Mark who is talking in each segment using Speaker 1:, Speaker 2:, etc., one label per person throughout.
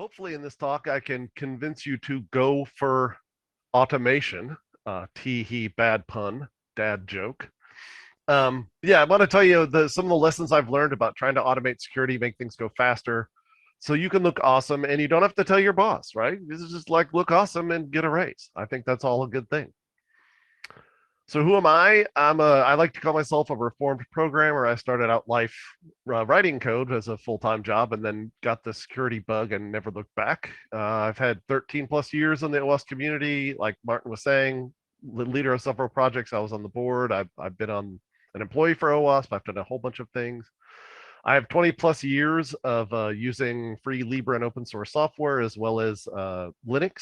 Speaker 1: hopefully in this talk, I can convince you to go for automation. Tee hee, bad pun, dad joke. Yeah, I want to tell you some of the lessons I've learned about trying to automate security, make things go faster, so you can look awesome, and you don't have to tell your boss, right? This is just like look awesome and get a raise. I think that's all a good thing. So who am I? I like to call myself a reformed programmer. I started out life writing code as a full-time job and then got the security bug and never looked back. I've had 13 plus years in the OWASP community. Like Martin was saying, leader of several projects. I was on the board. I've been on an employee for OWASP. I've done a whole bunch of things. I have 20 plus years of using free Libre and open source software as well as Linux.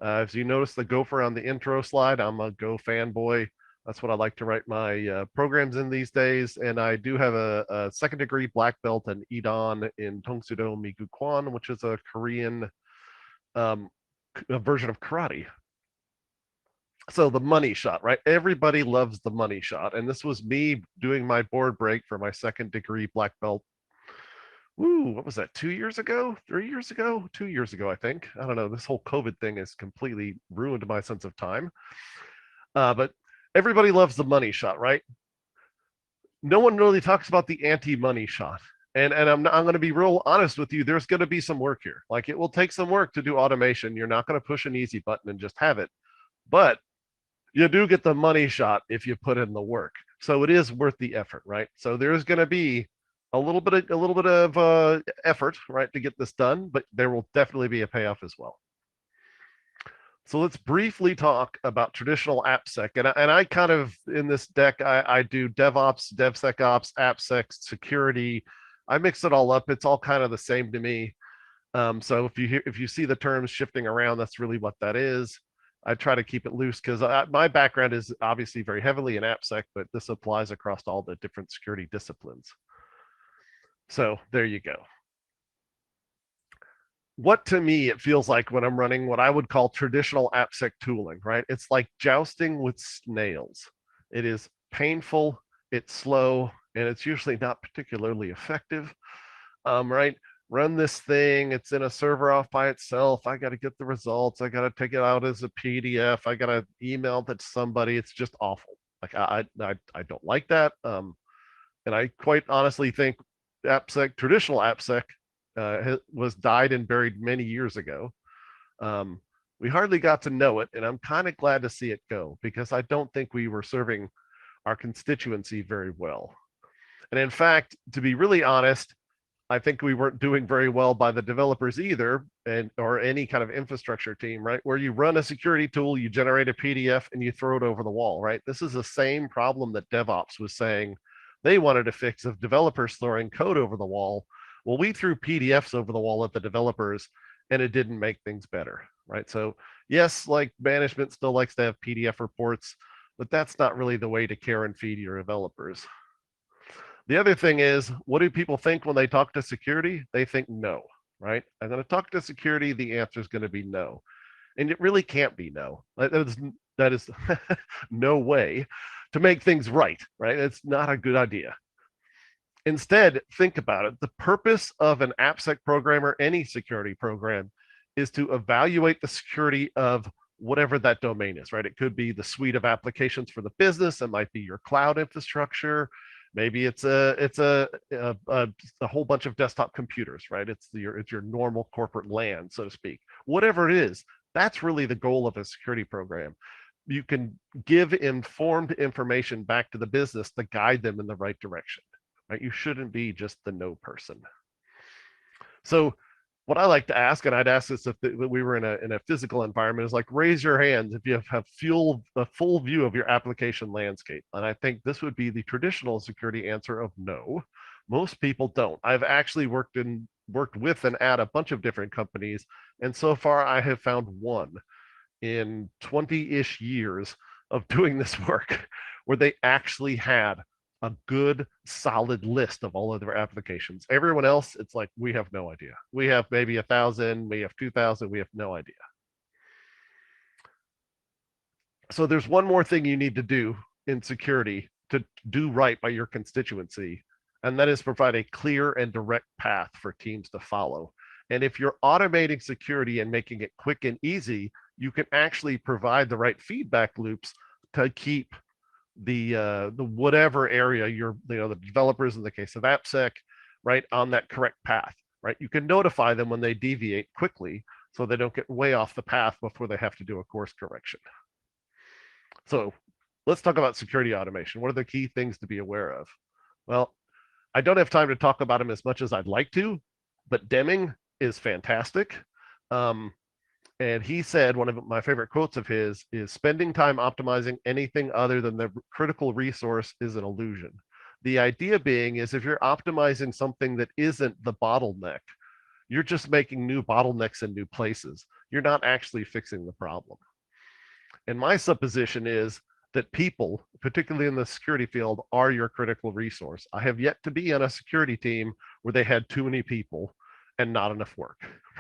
Speaker 1: As you notice the gopher on the intro slide, I'm a Go fanboy. That's what I like to write my programs in these days. And I do have a second degree black belt and Idan in Tongsudo Migu Kwan, which is a Korean a version of karate. So the money shot, right? Everybody loves the money shot. And this was me doing my board break for my second degree black belt. Woo, what was that? 2 years ago? 3 years ago? 2 years ago, I think. I don't know. This whole COVID thing has completely ruined my sense of time. But everybody loves the money shot, right? No one really talks about the anti-money shot. And I'm going to be real honest with you. There's going to be some work here. Like it will take some work to do automation. You're not going to push an easy button and just have it. But you do get the money shot if you put in the work. So it is worth the effort, right? So there's going to be a little bit of effort, right, to get this done, but there will definitely be a payoff as well. So let's briefly talk about traditional AppSec. And I kind of, in this deck, I do DevOps, DevSecOps, AppSec, security. I mix it all up. It's all kind of the same to me. So if you see the terms shifting around, that's really what that is. I try to keep it loose because my background is obviously very heavily in AppSec, but this applies across all the different security disciplines. So there you go. What to me it feels like when I'm running what I would call traditional AppSec tooling, right? It's like jousting with snails. It is painful, it's slow, and it's usually not particularly effective, right? Run this thing, it's in a server off by itself. I got to get the results. I got to take it out as a PDF. I got to email that to somebody. It's just awful. Like I don't like that. And I quite honestly think AppSec, traditional AppSec, was died and buried many years ago. We hardly got to know it, and I'm kind of glad to see it go because I don't think we were serving our constituency very well. And in fact, to be really honest, I think we weren't doing very well by the developers either, or any kind of infrastructure team, right? Where you run a security tool, you generate a PDF, and you throw it over the wall, right? This is the same problem that DevOps was saying they wanted to fix of developers throwing code over the wall. Well, we threw PDFs over the wall at the developers, and it didn't make things better, right? So yes, like management still likes to have PDF reports, but that's not really the way to care and feed your developers. The other thing is, what do people think when they talk to security? They think no, right? I'm going to talk to security. The answer is going to be no. And it really can't be no. That is no way to make things right? It's not a good idea. Instead, think about it. The purpose of an AppSec program or any security program is to evaluate the security of whatever that domain is, right? It could be the suite of applications for the business. It might be your cloud infrastructure. Maybe it's a whole bunch of desktop computers, right? It's your normal corporate LAN, so to speak. Whatever it is, that's really the goal of a security program. You can give informed information back to the business to guide them in the right direction, right? You shouldn't be just the no person. So what I like to ask, and I'd ask this if we were in a physical environment, is like raise your hands if you have a full view of your application landscape. And I think this would be the traditional security answer of no. Most people don't. I've actually worked with and at a bunch of different companies, and so far I have found one in 20-ish years of doing this work where they actually had a good solid list of all of their applications. Everyone else, it's like, we have no idea. We have maybe 1,000, we have 2,000, we have no idea. So there's one more thing you need to do in security to do right by your constituency, and that is provide a clear and direct path for teams to follow. And if you're automating security and making it quick and easy, you can actually provide the right feedback loops to keep the whatever area you're, the developers in the case of AppSec, right, on that correct path, right? You can notify them when they deviate quickly so they don't get way off the path before they have to do a course correction. So let's talk about security automation. What are the key things to be aware of? Well, I don't have time to talk about them as much as I'd like to, but Deming is fantastic. And he said, one of my favorite quotes of his is, spending time optimizing anything other than the critical resource is an illusion. The idea being is, if you're optimizing something that isn't the bottleneck, you're just making new bottlenecks in new places. You're not actually fixing the problem. And my supposition is that people, particularly in the security field, are your critical resource. I have yet to be on a security team where they had too many people and not enough work,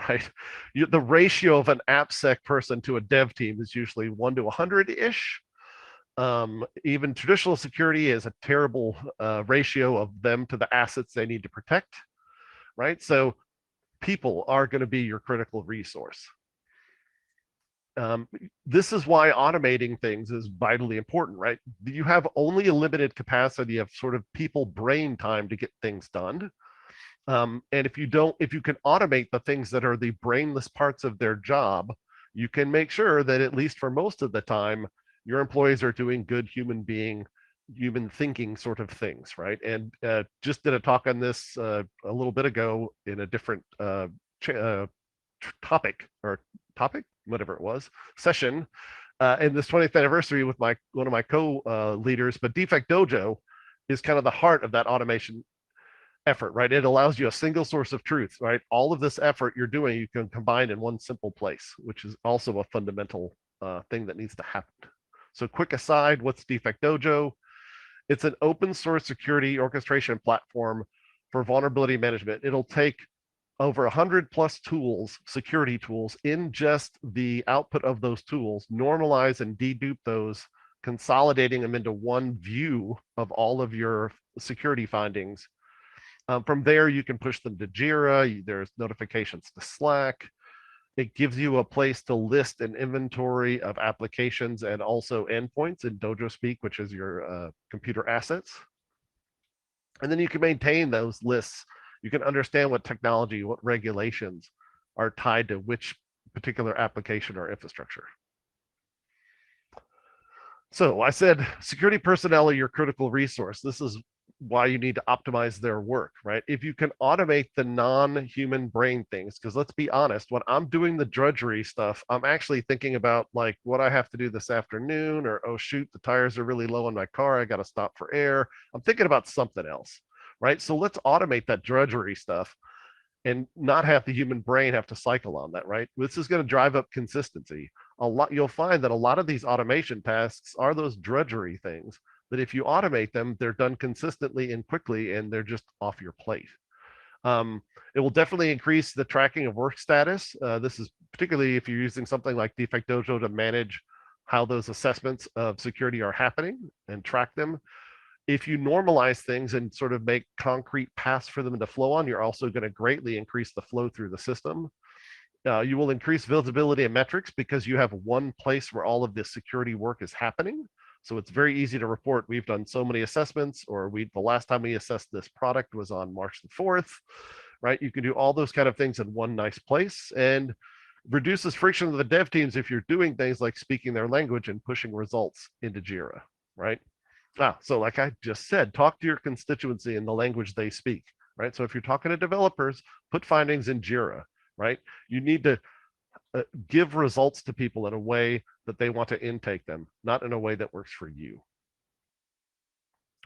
Speaker 1: right? The ratio of an AppSec person to a dev team is usually 1 to 100-ish. Even traditional security is a terrible ratio of them to the assets they need to protect, right? So people are going to be your critical resource. This is why automating things is vitally important, right? You have only a limited capacity of sort of people brain time to get things done. And if you can automate the things that are the brainless parts of their job, you can make sure that at least for most of the time, your employees are doing good human thinking sort of things, right? And just did a talk on this a little bit ago in a different topic, whatever it was, session, in this 20th anniversary with one of my co-leaders. But Defect Dojo is kind of the heart of that automation effort, right? It allows you a single source of truth, right? All of this effort you're doing, you can combine in one simple place, which is also a fundamental thing that needs to happen. So quick aside, what's Defect Dojo? It's an open source security orchestration platform for vulnerability management. It'll take over 100 plus tools, security tools, in just the output of those tools, normalize and dedupe those, consolidating them into one view of all of your security findings. From there, you can push them to Jira. There's notifications to Slack. It gives you a place to list an inventory of applications and also endpoints in Dojo speak, which is your computer assets. And then you can maintain those lists. You can understand what technology, what regulations are tied to which particular application or infrastructure. So I said security personnel are your critical resource. This is why you need to optimize their work, right? If you can automate the non-human brain things, because let's be honest, when I'm doing the drudgery stuff, I'm actually thinking about like what I have to do this afternoon, or, oh shoot, the tires are really low on my car, I got to stop for air. I'm thinking about something else, right? So let's automate that drudgery stuff and not have the human brain have to cycle on that, right? This is going to drive up consistency. You'll find that a lot of these automation tasks are those drudgery things that if you automate them, they're done consistently and quickly, and they're just off your plate. It will definitely increase the tracking of work status. This is particularly if you're using something like Defect Dojo to manage how those assessments of security are happening and track them. If you normalize things and sort of make concrete paths for them to flow on, you're also going to greatly increase the flow through the system. You will increase visibility and metrics because you have one place where all of this security work is happening. So it's very easy to report, we've done so many assessments, or the last time we assessed this product was on March the 4th, right? You can do all those kind of things in one nice place, and reduces friction of the dev teams if you're doing things like speaking their language and pushing results into Jira, right? So like I just said, talk to your constituency in the language they speak, right? So if you're talking to developers, put findings in Jira, right? You need to give results to people in a way that they want to intake them, not in a way that works for you.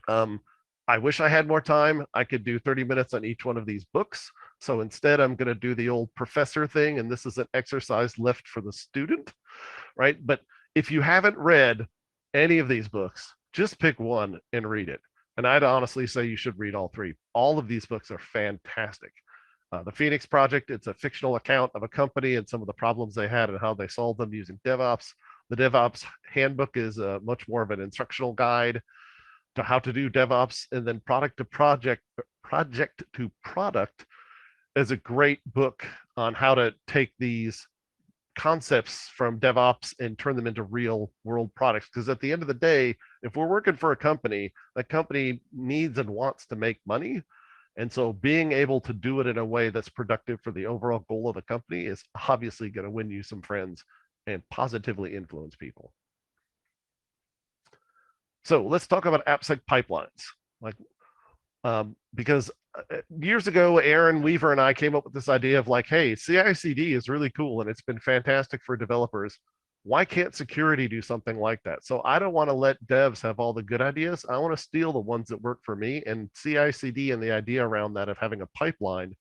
Speaker 1: I wish I had more time. I could do 30 minutes on each one of these books. So instead, I'm going to do the old professor thing, and this is an exercise left for the student, right? But if you haven't read any of these books, just pick one and read it. And I'd honestly say you should read all three. All of these books are fantastic. The Phoenix Project, it's a fictional account of a company and some of the problems they had and how they solved them using DevOps. The DevOps Handbook is much more of an instructional guide to how to do DevOps. And then Project to Product is a great book on how to take these concepts from DevOps and turn them into real world products. Because at the end of the day, if we're working for a company, that company needs and wants to make money. And so being able to do it in a way that's productive for the overall goal of the company is obviously going to win you some friends and positively influence people. So let's talk about AppSec pipelines. Like, because years ago, Aaron Weaver and I came up with this idea of like, hey, CI/CD is really cool and it's been fantastic for developers. Why can't security do something like that? So I don't want to let devs have all the good ideas. I want to steal the ones that work for me. And CI/CD and the idea around that of having a pipeline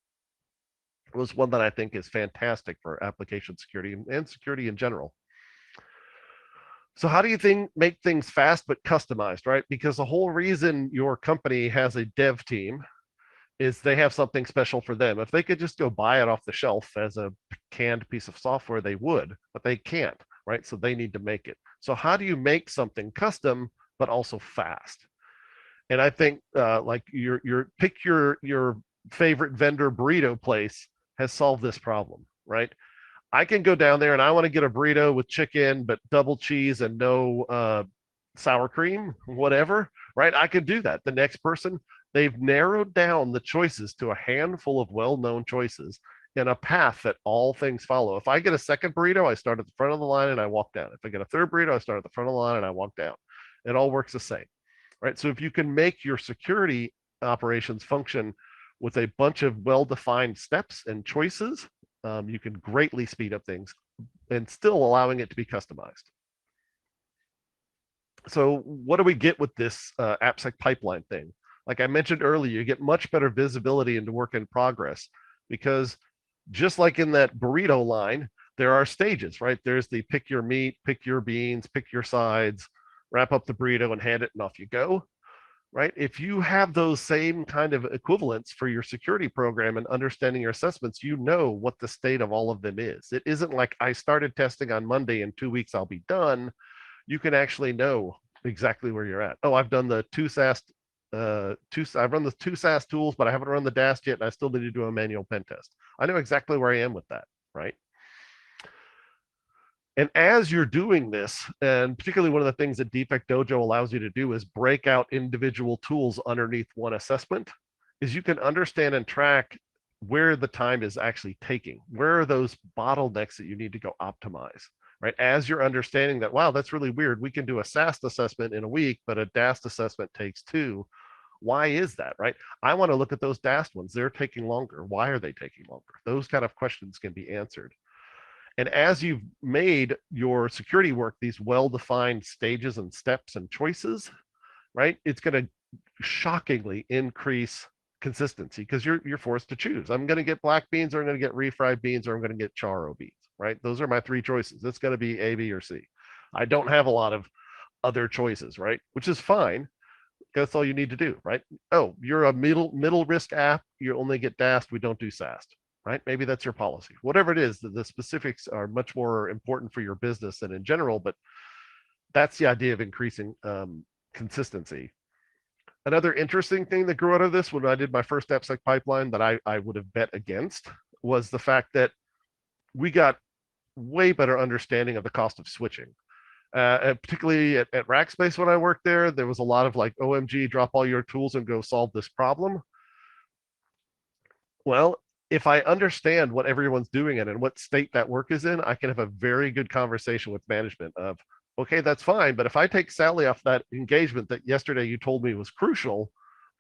Speaker 1: was one that I think is fantastic for application security and security in general. So how do you make things fast but customized, right? Because the whole reason your company has a dev team is they have something special for them. If they could just go buy it off the shelf as a canned piece of software, they would, but they can't, right? So they need to make it. So how do you make something custom but also fast? And I think like pick your favorite vendor burrito place has solved this problem, right? I can go down there and I want to get a burrito with chicken, but double cheese and no sour cream, whatever, right? I could do that. The next person, they've narrowed down the choices to a handful of well-known choices in a path that all things follow. If I get a second burrito, I start at the front of the line and I walk down. If I get a third burrito, I start at the front of the line and I walk down. It all works the same, right? So if you can make your security operations function with a bunch of well-defined steps and choices, you can greatly speed up things and still allowing it to be customized. So what do we get with this AppSec pipeline thing? Like I mentioned earlier, you get much better visibility into work in progress because just like in that burrito line, there are stages, right? There's the pick your meat, pick your beans, pick your sides, wrap up the burrito and hand it and off you go, right? If you have those same kind of equivalents for your security program and understanding your assessments, you know what the state of all of them is. It isn't like I started testing on Monday, in 2 weeks I'll be done. You can actually know exactly where you're at. Oh, I've done the I've run the two SaaS tools, but I haven't run the DAST yet, and I still need to do a manual pen test. I know exactly where I am with that, right? And as you're doing this, and particularly one of the things that Defect Dojo allows you to do is break out individual tools underneath one assessment, is you can understand and track where the time is actually taking. Where are those bottlenecks that you need to go optimize, right? As you're understanding that, wow, that's really weird. We can do a SAST assessment in a week, but a DAST assessment takes 2. Why is that, right? I want to look at those DAST ones. They're taking longer. Why are they taking longer? Those kind of questions can be answered. And as you've made your security work these well-defined stages and steps and choices, right? It's going to shockingly increase consistency because you're forced to choose. I'm going to get black beans, or I'm going to get refried beans, or I'm going to get charo beans, right? Those are my 3 choices. It's going to be A, B, or C. I don't have a lot of other choices, right? Which is fine. That's all you need to do, right? Oh, you're a middle risk app. You only get DAST. We don't do SAST, right? Maybe that's your policy. Whatever it is, the specifics are much more important for your business than in general, but that's the idea of increasing consistency. Another interesting thing that grew out of this when I did my first AppSec pipeline that I would have bet against was the fact that we got way better understanding of the cost of switching. Particularly at Rackspace when I worked there, there was a lot of like, OMG, drop all your tools and go solve this problem. Well, if I understand what everyone's doing and in what state that work is in, I can have a very good conversation with management of, okay, that's fine, but if I take Sally off that engagement that yesterday you told me was crucial,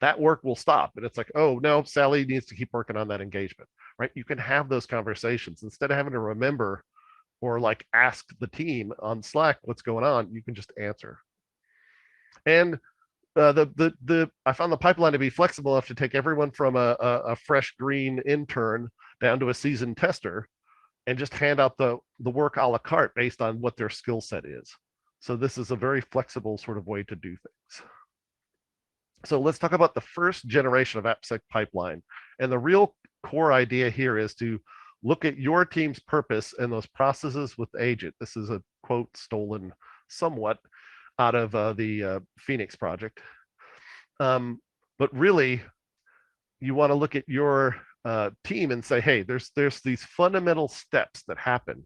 Speaker 1: that work will stop. And it's like, oh, no, Sally needs to keep working on that engagement, right? You can have those conversations instead of having to remember or like ask the team on Slack what's going on. You can just answer. And I found the pipeline to be flexible enough to take everyone from a fresh green intern down to a seasoned tester and just hand out the work a la carte based on what their skill set is. So this is a very flexible sort of way to do things. So let's talk about the first generation of AppSec pipeline. And the real core idea here is to look at your team's purpose and those processes with agent. This is a quote stolen somewhat out of the Phoenix project. But really, you want to look at your team and say, hey, there's these fundamental steps that happen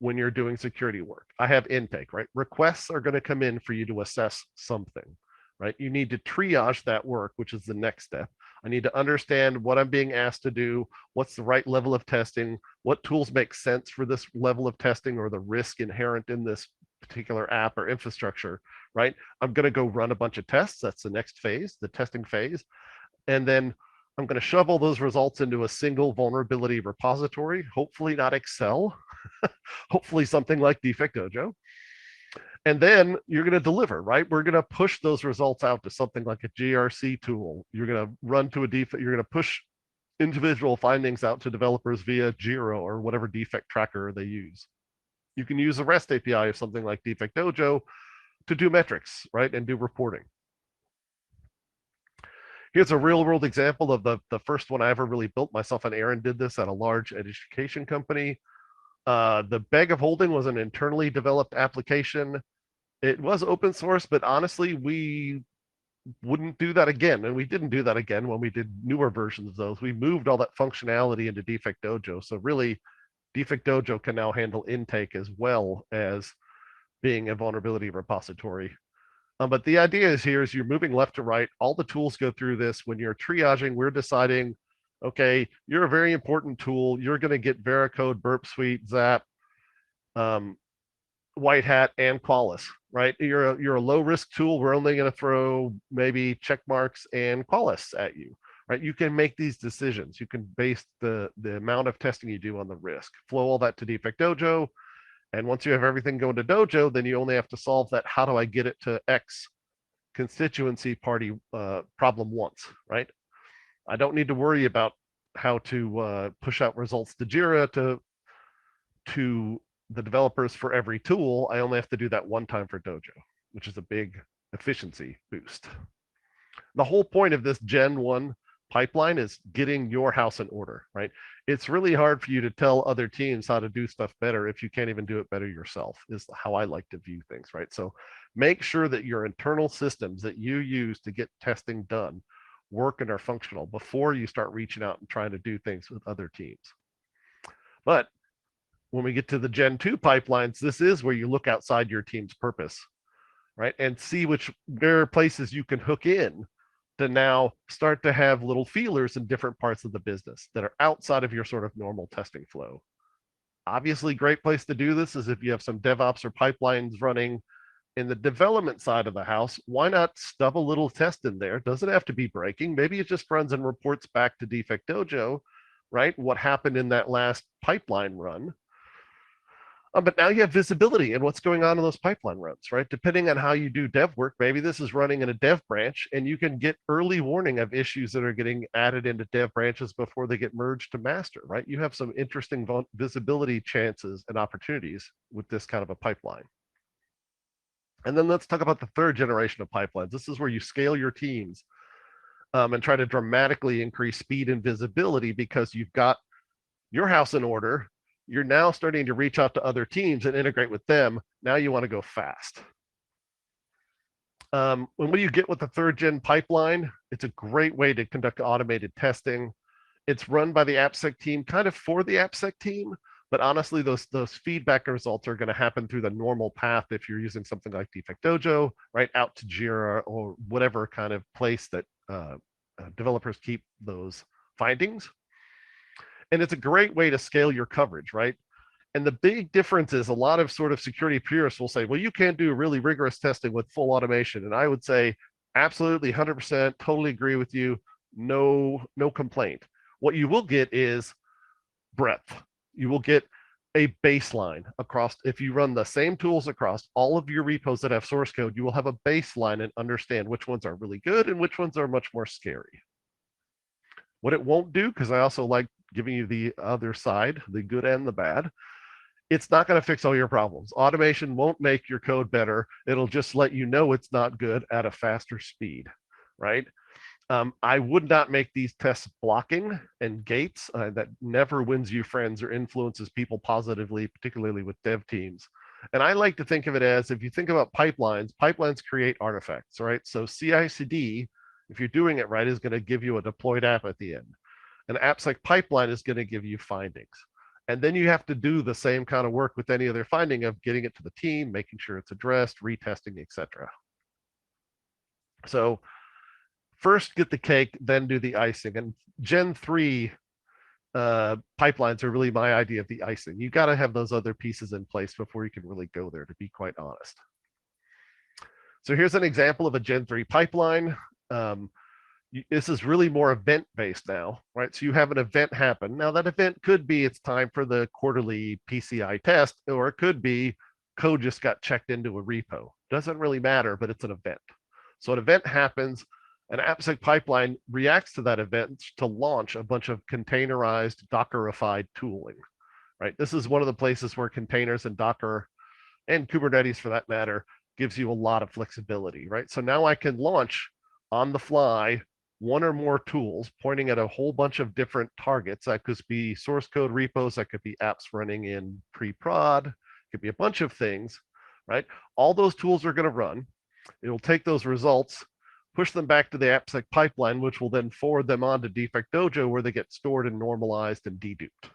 Speaker 1: when you're doing security work. I have intake, right? Requests are going to come in for you to assess something, right? You need to triage that work, which is the next step. I need to understand what I'm being asked to do, what's the right level of testing, what tools make sense for this level of testing or the risk inherent in this particular app or infrastructure, right? I'm going to go run a bunch of tests. That's the next phase, the testing phase. And then I'm going to shove all those results into a single vulnerability repository, hopefully not Excel, hopefully something like Defect Dojo. And then you're going to deliver, right? We're going to push those results out to something like a GRC tool. You're going to run to a defect, you're going to push individual findings out to developers via Jira or whatever defect tracker they use. You can use a REST API of something like Defect Dojo to do metrics, right? And do reporting. Here's a real world example of the first one I ever really built myself, and Aaron did this at a large education company. The bag of holding was an internally developed application. It was open source, but honestly, we wouldn't do that again. And we didn't do that again when we did newer versions of those. We moved all that functionality into Defect Dojo. So really, Defect Dojo can now handle intake as well as being a vulnerability repository. But the idea is here is you're moving left to right. All the tools go through this. When you're triaging, we're deciding, okay, you're a very important tool. You're going to get Veracode, Burp Suite, Zap, White Hat, and Qualys, right? You're a low risk tool. We're only going to throw maybe check marks and Qualys at you, right? You can make these decisions. You can base the amount of testing you do on the risk. Flow all that to Defect Dojo. And once you have everything going to Dojo, then you only have to solve that. How do I get it to X constituency party problem once, right? I don't need to worry about how to push out results to Jira to the developers for every tool. I only have to do that one time for Dojo, which is a big efficiency boost. The whole point of this Gen 1 pipeline is getting your house in order, right? It's really hard for you to tell other teams how to do stuff better if you can't even do it better yourself, is how I like to view things, right? So make sure that your internal systems that you use to get testing done work and are functional before you start reaching out and trying to do things with other teams. But when we get to the Gen 2 pipelines, this is where you look outside your team's purpose, right? And see which there are places you can hook in to now start to have little feelers in different parts of the business that are outside of your sort of normal testing flow. Obviously, great place to do this is if you have some DevOps or pipelines running in the development side of the house. Why not stub a little test in there? Doesn't have to be breaking. Maybe it just runs and reports back to Defect Dojo, right? What happened in that last pipeline run. But now you have visibility in what's going on in those pipeline runs, right? Depending on how you do dev work, maybe this is running in a dev branch and you can get early warning of issues that are getting added into dev branches before they get merged to master, right? You have some interesting visibility chances and opportunities with this kind of a pipeline. And then let's talk about the third generation of pipelines. This is where you scale your teams and try to dramatically increase speed and visibility because you've got your house in order. You're now starting to reach out to other teams and integrate with them. Now you want to go fast. When you get with the third gen pipeline, it's a great way to conduct automated testing. It's run by the AppSec team, kind of for the AppSec team, but honestly, those feedback results are going to happen through the normal path if you're using something like Defect Dojo, right, out to Jira or whatever kind of place that developers keep those findings. And it's a great way to scale your coverage, right? And the big difference is a lot of sort of security purists will say, well, you can't do really rigorous testing with full automation. And I would say, absolutely, 100%, totally agree with you. No complaint. What you will get is breadth. You will get a baseline across. If you run the same tools across all of your repos that have source code, you will have a baseline and understand which ones are really good and which ones are much more scary. What it won't do, because I also like giving you the other side, the good and the bad, it's not going to fix all your problems. Automation won't make your code better. It'll just let you know it's not good at a faster speed, right? I would not make these tests blocking and gates. That never wins you friends or influences people positively, particularly with dev teams. And I like to think of it as, if you think about pipelines, pipelines create artifacts, right? So CI/CD, if you're doing it right, is going to give you a deployed app at the end. An AppSec pipeline is going to give you findings. And then you have to do the same kind of work with any other finding of getting it to the team, making sure it's addressed, retesting, etc. So first get the cake, then do the icing. And Gen 3 pipelines are really my idea of the icing. You got to have those other pieces in place before you can really go there, to be quite honest. So here's an example of a Gen 3 pipeline. This is really more event based now, right? So you have an event happen. Now that event could be it's time for the quarterly PCI test, or it could be code just got checked into a repo. Doesn't really matter, but it's an event. So an event happens, an AppSec pipeline reacts to that event to launch a bunch of containerized, Dockerified tooling, right? This is one of the places where containers and Docker and Kubernetes, for that matter, gives you a lot of flexibility, right? So now I can launch on the fly one or more tools pointing at a whole bunch of different targets. That could be source code repos, that could be apps running in pre-prod, could be a bunch of things, right? All those tools are going to run. It'll take those results, push them back to the AppSec pipeline, which will then forward them on to Defect Dojo, where they get stored and normalized and deduped.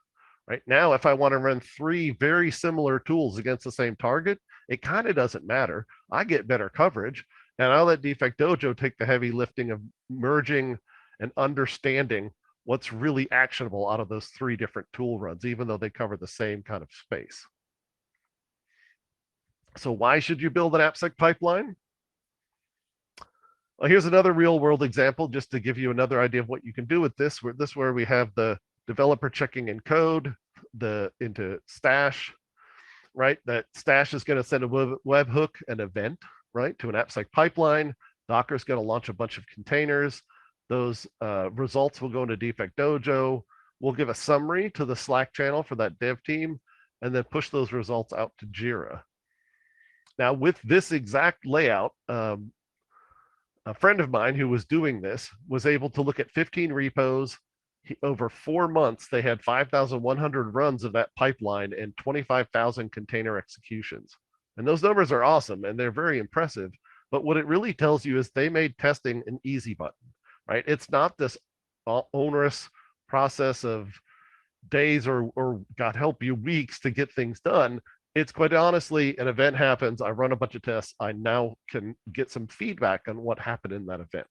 Speaker 1: Right now, if I want to run 3 very similar tools against the same target, it kind of doesn't matter. I get better coverage, and I'll let Defect Dojo take the heavy lifting of merging and understanding what's really actionable out of those 3 different tool runs, even though they cover the same kind of space. So why should you build an AppSec pipeline? Well, here's another real world example, just to give you another idea of what you can do with this. Where we have the developer checking in code into Stash, right? That Stash is going to send a webhook, an event, right, to an AppSec pipeline. Docker is going to launch a bunch of containers. Those results will go into Defect Dojo. We'll give a summary to the Slack channel for that dev team, and then push those results out to Jira. Now, with this exact layout, a friend of mine who was doing this was able to look at 15 repos. Over 4 months, they had 5,100 runs of that pipeline and 25,000 container executions. And those numbers are awesome, and they're very impressive. But what it really tells you is they made testing an easy button, right? It's not this onerous process of days or God help you, weeks to get things done. It's quite honestly, an event happens, I run a bunch of tests, I now can get some feedback on what happened in that event.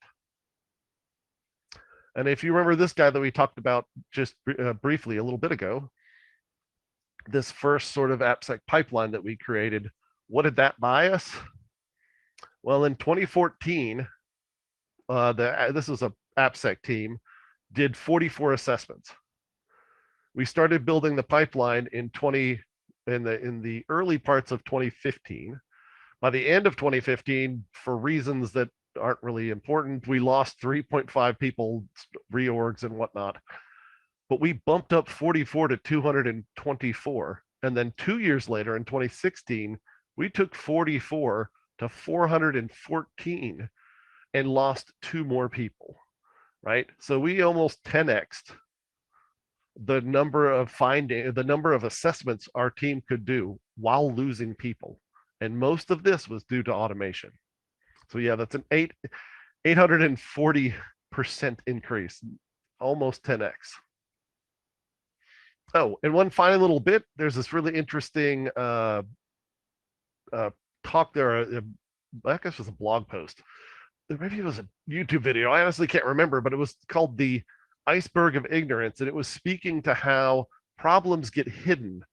Speaker 1: And if you remember this guy that we talked about just briefly a little bit ago, this first sort of AppSec pipeline that we created, what did that buy us? Well, in 2014, this was a AppSec team, did 44 assessments. We started building the pipeline in the early parts of 2015. By the end of 2015, for reasons that aren't really important, we lost 3.5 people, reorgs and whatnot. But we bumped up 44 to 224. And then 2 years later, in 2016, we took 44 to 414 and lost 2 more people, right? So we almost 10x'd the number of assessments our team could do while losing people. And most of this was due to automation. So yeah, that's an 840% increase, almost 10x. Oh, and one final little bit, there's this really interesting talk there, I guess it was a blog post. Maybe it was a YouTube video, I honestly can't remember, but it was called The Iceberg of Ignorance, and it was speaking to how problems get hidden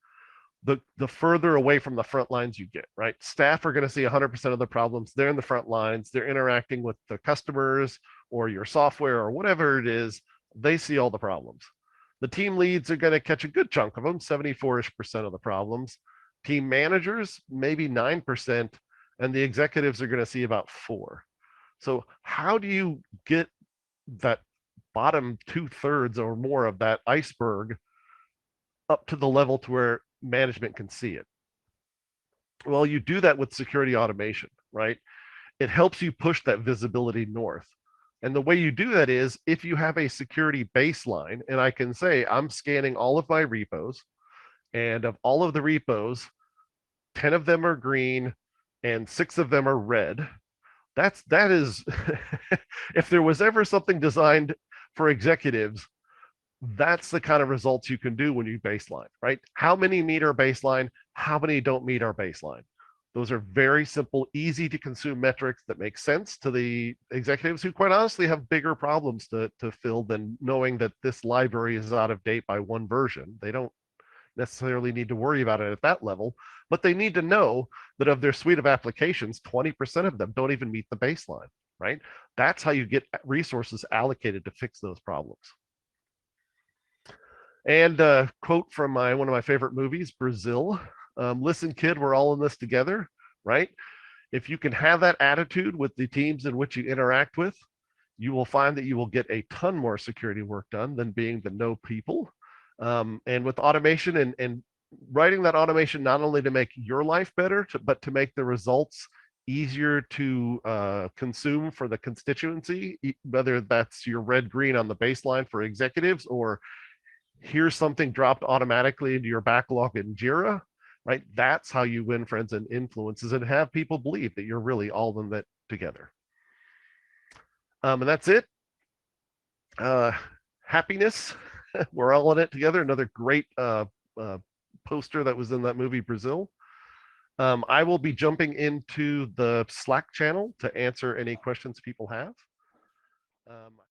Speaker 1: the further away from the front lines you get, right? Staff are going to see 100% of the problems. They're in the front lines. They're interacting with the customers or your software or whatever it is. They see all the problems. The team leads are going to catch a good chunk of them, 74% of the problems. Team managers, maybe 9%, and the executives are going to see about 4%. So how do you get that bottom 2/3 or more of that iceberg up to the level to where management can see it? Well, you do that with security automation, right? It helps you push that visibility north. And the way you do that is if you have a security baseline, and I can say, I'm scanning all of my repos, and of all of the repos, 10 of them are green and 6 of them are red. That is, if there was ever something designed for executives That's the kind of results you can do when you baseline, right? How many meet our baseline? How many don't meet our baseline? Those are very simple, easy to consume metrics that make sense to the executives who, quite honestly, have bigger problems to fill than knowing that this library is out of date by one version. They don't necessarily need to worry about it at that level, but they need to know that of their suite of applications, 20% of them don't even meet the baseline, right? That's how you get resources allocated to fix those problems. And a quote from one of my favorite movies, Brazil. Listen, kid, we're all in this together, right? If you can have that attitude with the teams in which you interact with, you will find that you will get a ton more security work done than being the no people. And with automation and writing that automation, not only to make your life better, but to make the results easier to consume for the constituency, whether that's your red green on the baseline for executives, or here's something dropped automatically into your backlog in Jira, right? That's how you win friends and influences and have people believe that you're really all in that together. And that's it. Happiness. We're all in it together. Another great poster that was in that movie, Brazil. I will be jumping into the Slack channel to answer any questions people have.